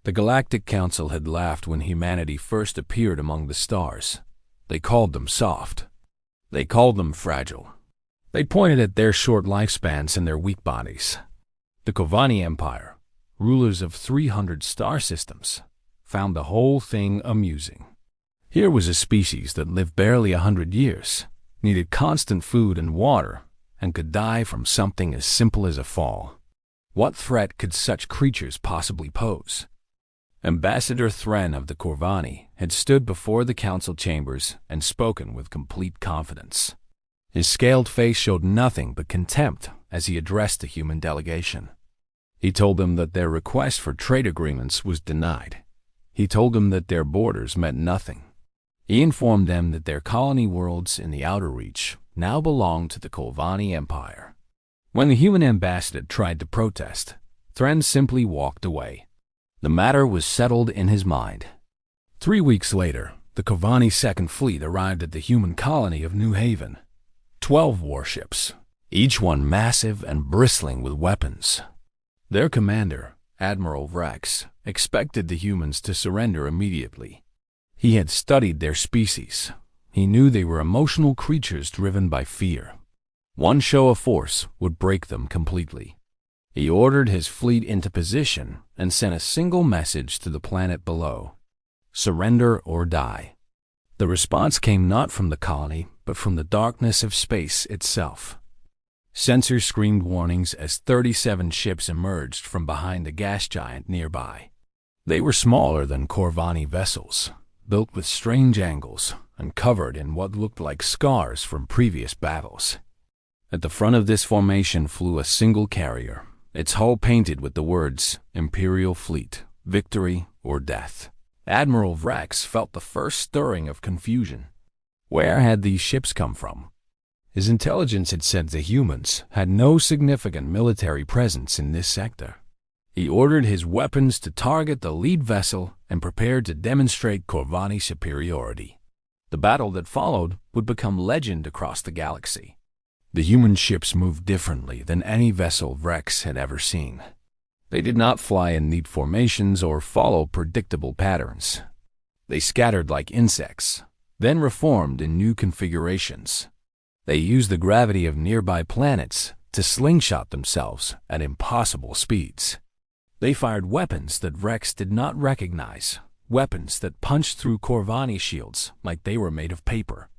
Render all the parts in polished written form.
The Galactic Council had laughed when humanity first appeared among the stars. They called them soft. They called them fragile. They pointed at their short lifespans and their weak bodies. The Corvani Empire, rulers of 300 star systems, found the whole thing amusing. Here was a species that lived barely 100 years, needed constant food and water, and could die from something as simple as a fall. What threat could such creatures possibly pose? Ambassador Thren of the Corvani had stood before the council chambers and spoken with complete confidence. His scaled face showed nothing but contempt as he addressed the human delegation. He told them that their request for trade agreements was denied. He told them that their borders meant nothing. He informed them that their colony worlds in the outer reach now belonged to the Corvani Empire. When the human ambassador tried to protest, Thren simply walked away. The matter was settled in his mind. 3 weeks later, the Corvani Second Fleet arrived at the human colony of New Haven. 12 warships, each one massive and bristling with weapons. Their commander, Admiral Vrex, expected the humans to surrender immediately. He had studied their species. He knew they were emotional creatures driven by fear. One show of force would break them completely. He ordered his fleet into position and sent a single message to the planet below: surrender or die. The response came not from the colony, but from the darkness of space itself. Sensors screamed warnings as 37 ships emerged from behind the gas giant nearby. They were smaller than Corvani vessels, built with strange angles and covered in what looked like scars from previous battles. At the front of this formation flew a single carrier, its hull painted with the words Imperial Fleet, Victory or Death. Admiral Vrex felt the first stirring of confusion. Where had these ships come from? His intelligence had said the humans had no significant military presence in this sector. He ordered his weapons to target the lead vessel and prepared to demonstrate Corvani superiority. The battle that followed would become legend across the galaxy. The human ships moved differently than any vessel Vrex had ever seen. They did not fly in neat formations or follow predictable patterns. They scattered like insects, then reformed in new configurations. They used the gravity of nearby planets to slingshot themselves at impossible speeds. They fired weapons that Vrex did not recognize, weapons that punched through Corvani shields like they were made of paper.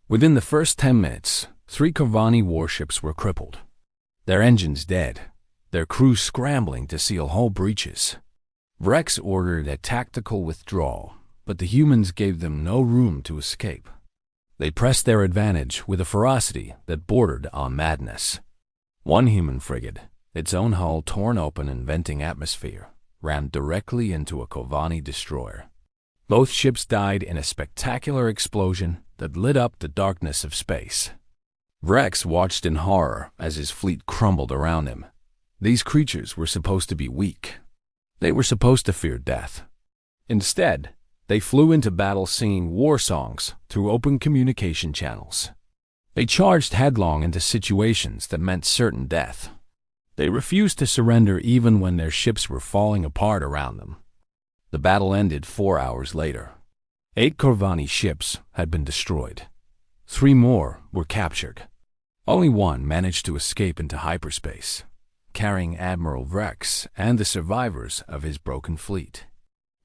Within the first 10 minutes, 3 Corvani warships were crippled, their engines dead, their crews scrambling to seal hull breaches. Vrex ordered a tactical withdrawal, but the humans gave them no room to escape. They pressed their advantage with a ferocity that bordered on madness. One human frigate, its own hull torn open and venting atmosphere, ran directly into a Corvani destroyer. Both ships died in a spectacular explosion that lit up the darkness of space. Vrex watched in horror as his fleet crumbled around him. These creatures were supposed to be weak. They were supposed to fear death. Instead, they flew into battle singing war songs through open communication channels. They charged headlong into situations that meant certain death. They refused to surrender even when their ships were falling apart around them. The battle ended 4 hours later. 8 Corvani ships had been destroyed. 3 more were captured. Only one managed to escape into hyperspace, carrying Admiral Vrex and the survivors of his broken fleet.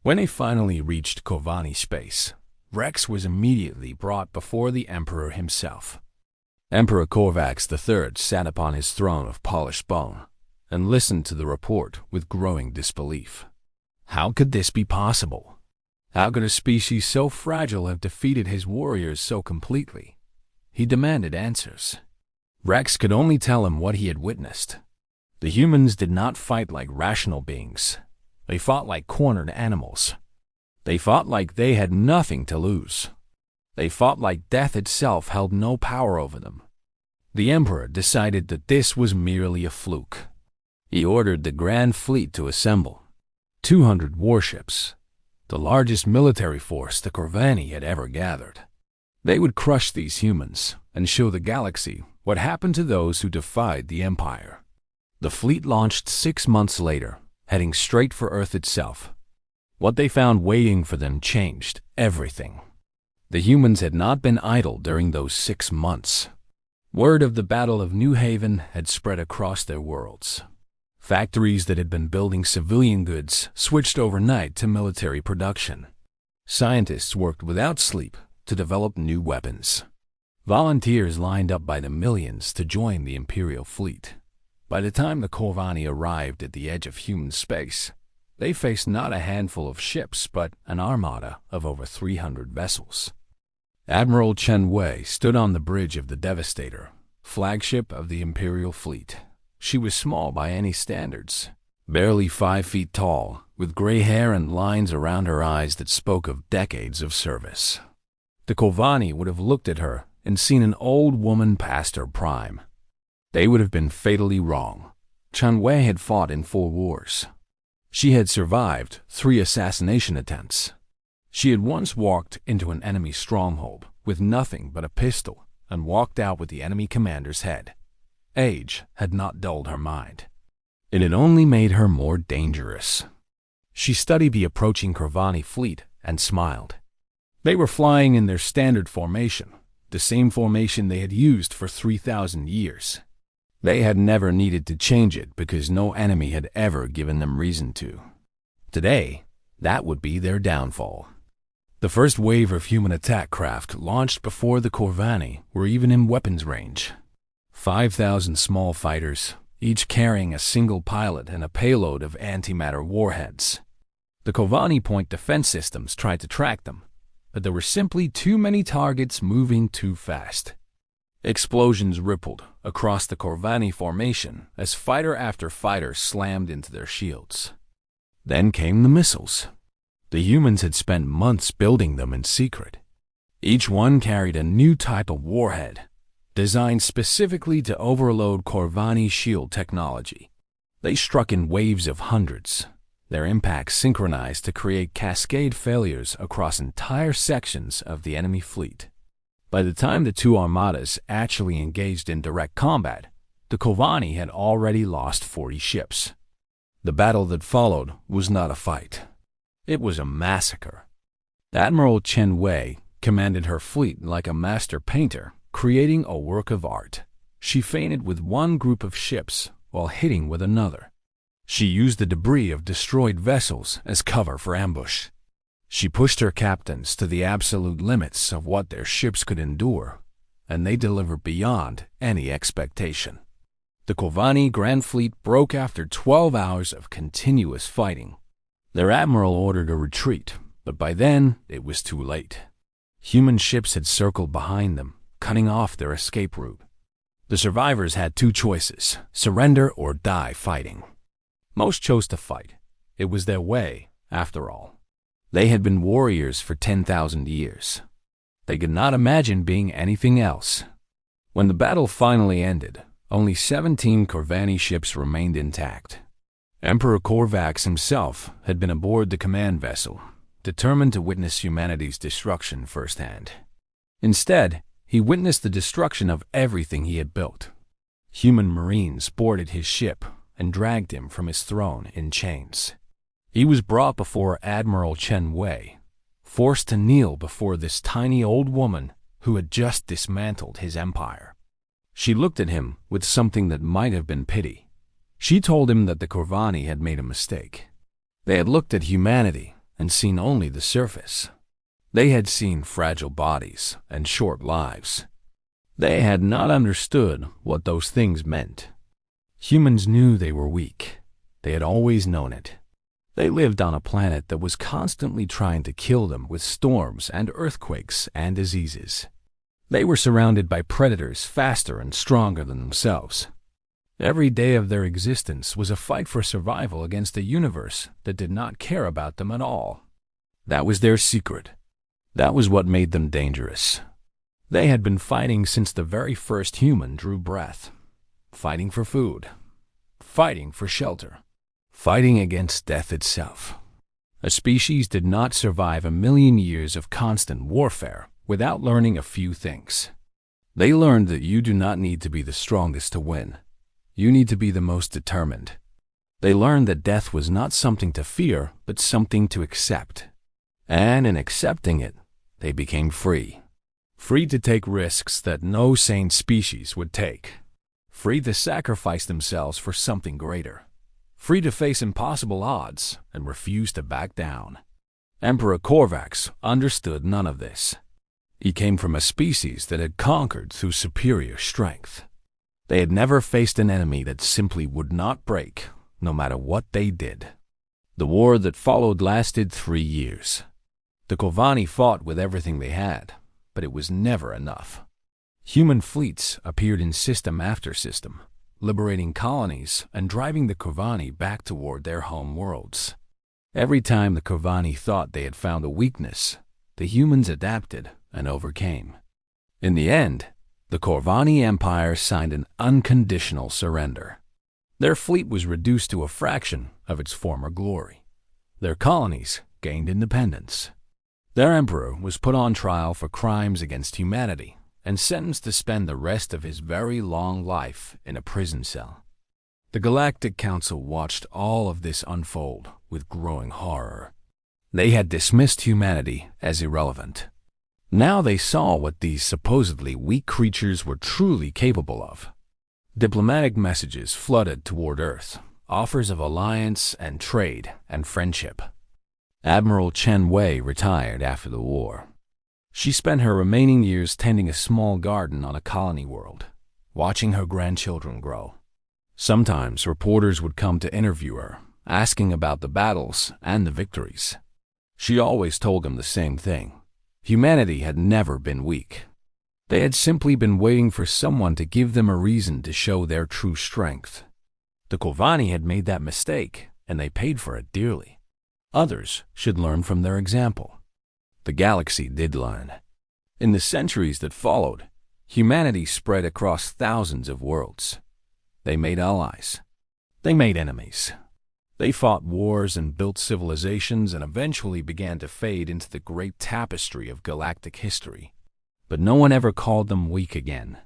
When they finally reached Corvani space, Vrex was immediately brought before the Emperor himself. Emperor Corvax III sat upon his throne of polished bone and listened to the report with growing disbelief. How could this be possible? How could a species so fragile have defeated his warriors so completely? He demanded answers. Vrex could only tell him what he had witnessed. The humans did not fight like rational beings. They fought like cornered animals. They fought like they had nothing to lose. They fought like death itself held no power over them. The Emperor decided that this was merely a fluke. He ordered the Grand Fleet to assemble. 200 warships, the largest military force the Corvani had ever gathered. They would crush these humans and show the galaxy what happened to those who defied the Empire. The fleet launched 6 months later, heading straight for Earth itself. What they found waiting for them changed everything. The humans had not been idle during those 6 months. Word of the Battle of New Haven had spread across their worlds. Factories that had been building civilian goods switched overnight to military production. Scientists worked without sleep to develop new weapons. Volunteers lined up by the millions to join the Imperial fleet. By the time the Corvani arrived at the edge of human space, they faced not a handful of ships but an armada of over 300 vessels. Admiral Chen Wei stood on the bridge of the Devastator, flagship of the Imperial fleet. She was small by any standards, barely 5 feet tall, with gray hair and lines around her eyes that spoke of decades of service. The Corvani would have looked at her and seen an old woman past her prime. They would have been fatally wrong. Chen Wei had fought in 4 wars. She had survived 3 assassination attempts. She had once walked into an enemy stronghold with nothing but a pistol and walked out with the enemy commander's head. Age had not dulled her mind. It had only made her more dangerous. She studied the approaching Corvani fleet and smiled. They were flying in their standard formation, the same formation they had used for 3,000 years. They had never needed to change it because no enemy had ever given them reason to. Today, that would be their downfall. The first wave of human attack craft launched before the Corvani were even in weapons range. 5,000 small fighters, each carrying a single pilot and a payload of antimatter warheads. The Corvani point defense systems tried to track them, but there were simply too many targets moving too fast. Explosions rippled across the Corvani formation as fighter after fighter slammed into their shields. Then came the missiles. The humans had spent months building them in secret. Each one carried a new type of warhead, designed specifically to overload Corvani shield technology. They struck in waves of hundreds, their impacts synchronized to create cascade failures across entire sections of the enemy fleet. By the time the 2 armadas actually engaged in direct combat, the Corvani had already lost 40 ships. The battle that followed was not a fight. It was a massacre. Admiral Chen Wei commanded her fleet like a master painter, creating a work of art. She feinted with one group of ships while hitting with another. She used the debris of destroyed vessels as cover for ambush. She pushed her captains to the absolute limits of what their ships could endure, and they delivered beyond any expectation. The Corvani Grand Fleet broke after 12 hours of continuous fighting. Their admiral ordered a retreat, but by then it was too late. Human ships had circled behind them, cutting off their escape route. The survivors had 2 choices: surrender or die fighting. Most chose to fight. It was their way, after all. They had been warriors for 10,000 years. They could not imagine being anything else. When the battle finally ended, only 17 Corvani ships remained intact. Emperor Corvax himself had been aboard the command vessel, determined to witness humanity's destruction firsthand. Instead, he witnessed the destruction of everything he had built. Human marines boarded his ship and dragged him from his throne in chains. He was brought before Admiral Chen Wei, forced to kneel before this tiny old woman who had just dismantled his empire. She looked at him with something that might have been pity. She told him that the Corvani had made a mistake. They had looked at humanity and seen only the surface. They had seen fragile bodies and short lives. They had not understood what those things meant. Humans knew they were weak. They had always known it. They lived on a planet that was constantly trying to kill them with storms and earthquakes and diseases. They were surrounded by predators faster and stronger than themselves. Every day of their existence was a fight for survival against a universe that did not care about them at all. That was their secret. That was what made them dangerous. They had been fighting since the very first human drew breath. Fighting for food. Fighting for shelter. Fighting against death itself. A species did not survive 1,000,000 years of constant warfare without learning a few things. They learned that you do not need to be the strongest to win. You need to be the most determined. They learned that death was not something to fear, but something to accept. And in accepting it, they became free. Free to take risks that no sane species would take. Free to sacrifice themselves for something greater. Free to face impossible odds and refuse to back down. Emperor Korvax understood none of this. He came from a species that had conquered through superior strength. They had never faced an enemy that simply would not break, no matter what they did. The war that followed lasted 3 years. The Corvani fought with everything they had, but it was never enough. Human fleets appeared in system after system, liberating colonies and driving the Corvani back toward their home worlds. Every time the Corvani thought they had found a weakness, the humans adapted and overcame. In the end, the Corvani Empire signed an unconditional surrender. Their fleet was reduced to a fraction of its former glory. Their colonies gained independence. Their emperor was put on trial for crimes against humanity and sentenced to spend the rest of his very long life in a prison cell. The Galactic Council watched all of this unfold with growing horror. They had dismissed humanity as irrelevant. Now they saw what these supposedly weak creatures were truly capable of. Diplomatic messages flooded toward Earth, offers of alliance and trade and friendship. Admiral Chen Wei retired after the war. She spent her remaining years tending a small garden on a colony world, watching her grandchildren grow. Sometimes reporters would come to interview her, asking about the battles and the victories. She always told them the same thing. Humanity had never been weak. They had simply been waiting for someone to give them a reason to show their true strength. The Corvani had made that mistake, and they paid for it dearly. Others should learn from their example. The galaxy did learn. In the centuries that followed, humanity spread across thousands of worlds. They made allies. They made enemies. They fought wars and built civilizations and eventually began to fade into the great tapestry of galactic history. But no one ever called them weak again.